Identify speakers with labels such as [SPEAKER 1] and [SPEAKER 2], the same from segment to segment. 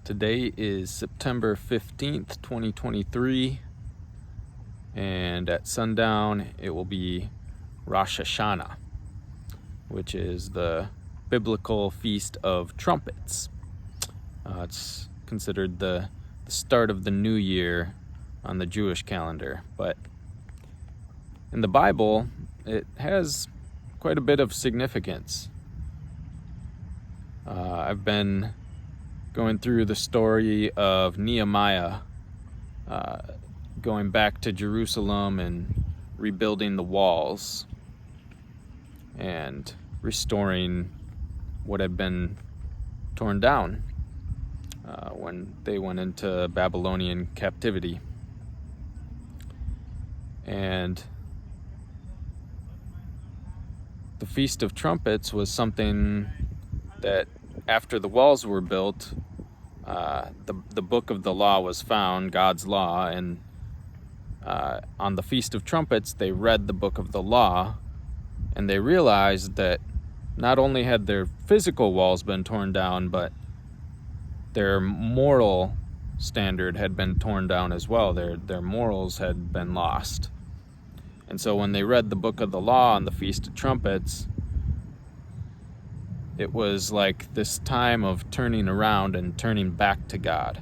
[SPEAKER 1] Today is September 15th, 2023, and at sundown it will be Rosh Hashanah, which is the biblical Feast of Trumpets. It's considered the start of the new year on the Jewish calendar, but in the Bible it has quite a bit of significance. I've been going through the story of Nehemiah going back to Jerusalem and rebuilding the walls and restoring what had been torn down when they went into Babylonian captivity. And the Feast of Trumpets was something that after the walls were built, the book of the law was found, God's law, and on the Feast of Trumpets they read the book of the law, and they realized that not only had their physical walls been torn down, but their moral standard had been torn down as well. Their morals had been lost. And so when they read the book of the law on the Feast of Trumpets, it was like this time of turning around and turning back to God.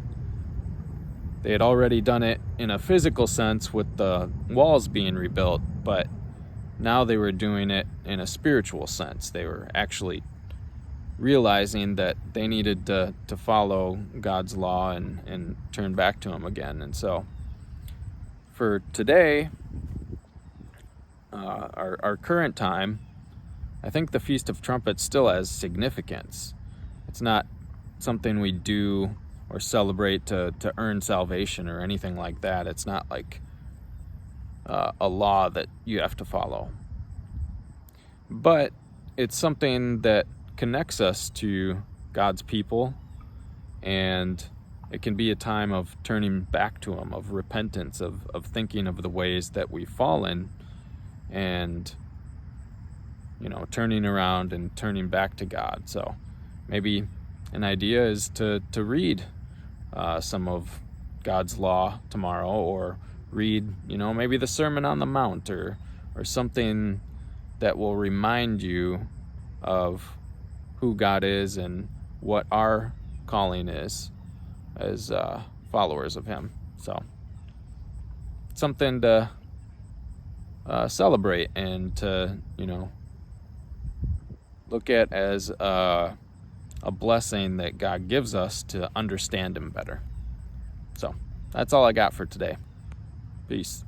[SPEAKER 1] They had already done it in a physical sense with the walls being rebuilt, but now they were doing it in a spiritual sense. They were actually realizing that they needed to follow God's law and turn back to Him again. And so for today, our current time, I think the Feast of Trumpets still has significance. It's not something we do or celebrate to earn salvation or anything like that. It's not like a law that you have to follow. But it's something that connects us to God's people, and it can be a time of turning back to Him, of repentance, of thinking of the ways that we've fallen, and turning around and turning back to God. So maybe an idea is to read some of God's law tomorrow, or read, maybe the Sermon on the Mount, or something that will remind you of who God is and what our calling is as followers of Him. So something to celebrate and to, look at as a blessing that God gives us to understand Him better. So that's all I got for today. Peace.